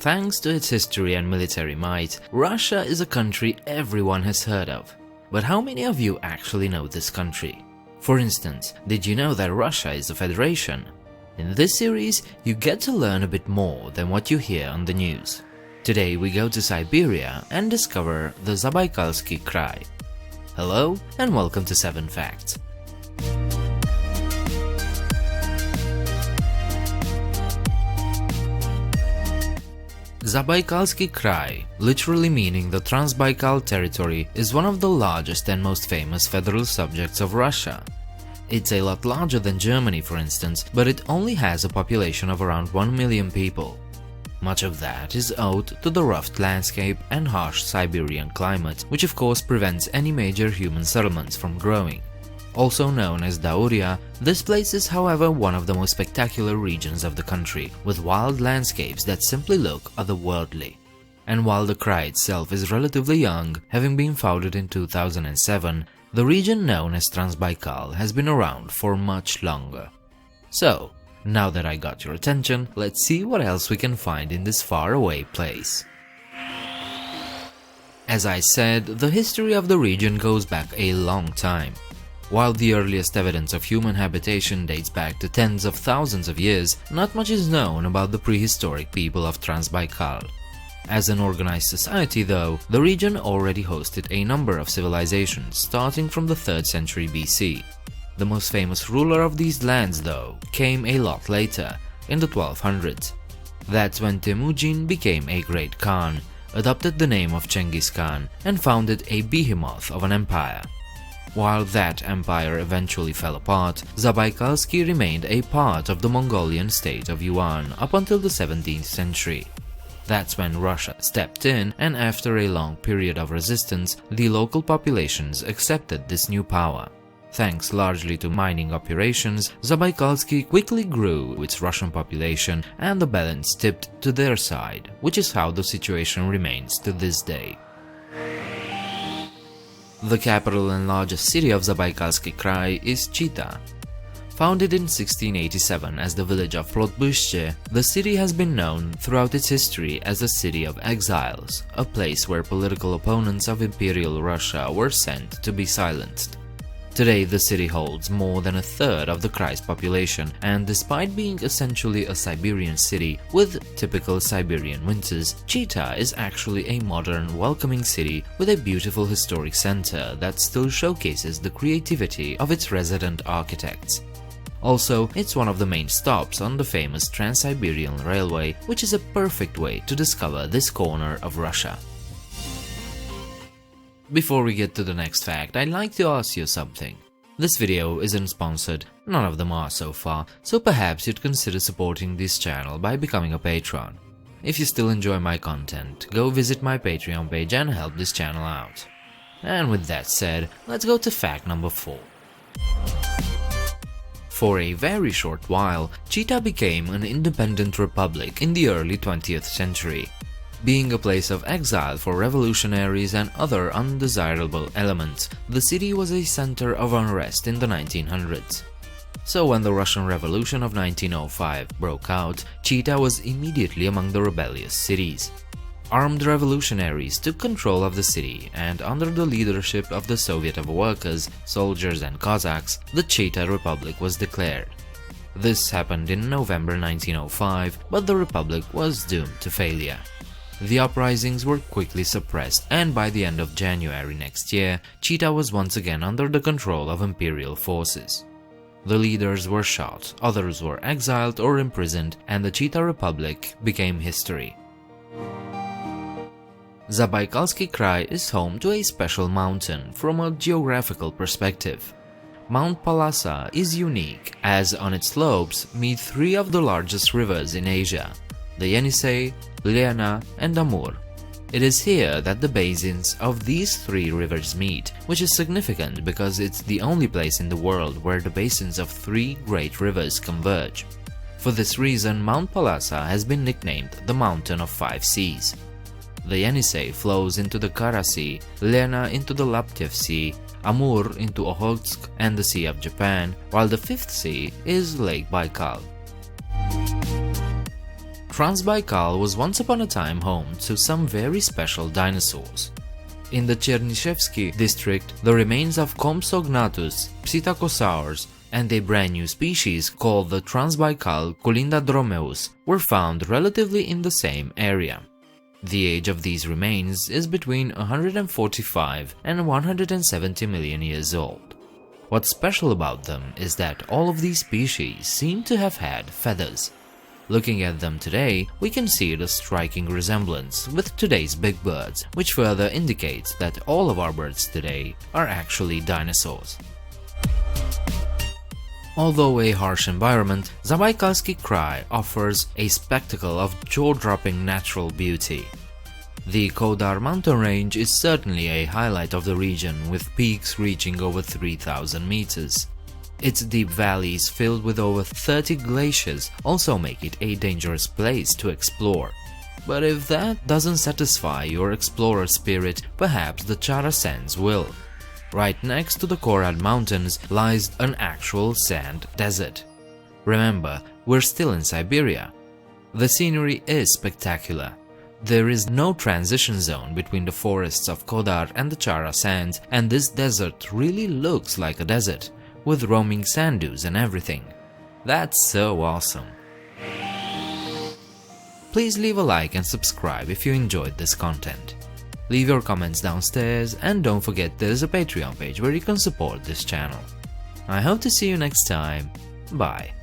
Thanks to its history and military might, Russia is a country everyone has heard of. But how many of you actually know this country? For instance, did you know that Russia is a federation? In this series, you get to learn a bit more than what you hear on the news. Today we go to Siberia and discover the Zabaykalsky Krai. Hello and welcome to 7 Facts. Zabaykalsky Krai, literally meaning the Transbaikal territory, is one of the largest and most famous federal subjects of Russia. It's a lot larger than Germany, for instance, but it only has a population of around 1 million people. Much of that is owed to the rough landscape and harsh Siberian climate, which of course prevents any major human settlements from growing. Also known as Dauria, this place is however one of the most spectacular regions of the country, with wild landscapes that simply look otherworldly. And while the Krai itself is relatively young, having been founded in 2007, the region known as Transbaikal has been around for much longer. So, now that I got your attention, let's see what else we can find in this faraway place. As I said, the history of the region goes back a long time. While the earliest evidence of human habitation dates back to tens of thousands of years, not much is known about the prehistoric people of Transbaikal. As an organized society though, the region already hosted a number of civilizations starting from the 3rd century BC. The most famous ruler of these lands though came a lot later, in the 1200s. That's when Temujin became a great Khan, adopted the name of Genghis Khan and founded a behemoth of an empire. While that empire eventually fell apart, Zabaykalsky remained a part of the Mongolian state of Yuan up until the 17th century. That's when Russia stepped in, and after a long period of resistance, the local populations accepted this new power. Thanks largely to mining operations, Zabaykalsky quickly grew its Russian population and the balance tipped to their side, which is how the situation remains to this day. The capital and largest city of Zabaykalsky Krai is Chita. Founded in 1687 as the village of Plotbyshche, the city has been known throughout its history as the City of Exiles, a place where political opponents of Imperial Russia were sent to be silenced. Today the city holds more than a third of the Krai's population, and despite being essentially a Siberian city with typical Siberian winters, Chita is actually a modern, welcoming city with a beautiful historic center that still showcases the creativity of its resident architects. Also, it's one of the main stops on the famous Trans-Siberian Railway, which is a perfect way to discover this corner of Russia. Before we get to the next fact, I'd like to ask you something. This video isn't sponsored, none of them are so far, so perhaps you'd consider supporting this channel by becoming a patron. If you still enjoy my content, go visit my Patreon page and help this channel out. And with that said, let's go to fact number 4. For a very short while, Chita became an independent republic in the early 20th century. Being a place of exile for revolutionaries and other undesirable elements, the city was a center of unrest in the 1900s. So when the Russian Revolution of 1905 broke out, Chita was immediately among the rebellious cities. Armed revolutionaries took control of the city, and under the leadership of the Soviet of Workers, soldiers and Cossacks, the Chita Republic was declared. This happened in November 1905, but the republic was doomed to failure. The uprisings were quickly suppressed, and by the end of January next year, Chita was once again under the control of imperial forces. The leaders were shot, others were exiled or imprisoned, and the Chita Republic became history. Zabaykalsky Krai is home to a special mountain from a geographical perspective. Mount Palasa is unique, as on its slopes meet 3 of the largest rivers in Asia: the Yenisei, Lena, and Amur. It is here that the basins of these 3 rivers meet, which is significant because it's the only place in the world where the basins of 3 great rivers converge. For this reason, Mount Palasa has been nicknamed the Mountain of 5 Seas. The Yenisei flows into the Kara Sea, Lena into the Laptev Sea, Amur into Okhotsk and the Sea of Japan, while the 5th sea is Lake Baikal. Transbaikal was once upon a time home to some very special dinosaurs. In the Chernyshevsky district, the remains of Compsognathus, psittacosaurs, and a brand new species called the Transbaikal Kulindadromeus were found relatively in the same area. The age of these remains is between 145 and 170 million years old. What's special about them is that all of these species seem to have had feathers. Looking at them today, we can see the striking resemblance with today's big birds, which further indicates that all of our birds today are actually dinosaurs. Although a harsh environment, Zabaykalsky Krai offers a spectacle of jaw-dropping natural beauty. The Kodar mountain range is certainly a highlight of the region, with peaks reaching over 3,000 meters. Its deep valleys filled with over 30 glaciers also make it a dangerous place to explore. But if that doesn't satisfy your explorer spirit, perhaps the Chara sands will. Right next to the Korad mountains lies an actual sand desert. Remember, we're still in Siberia. The scenery is spectacular. There is no transition zone between the forests of Kodar and the Chara sands, and this desert really looks like a desert, with roaming sand dunes and everything. That's so awesome. Please leave a like and subscribe if you enjoyed this content. Leave your comments downstairs, and don't forget there's a Patreon page where you can support this channel. I hope to see you next time. Bye.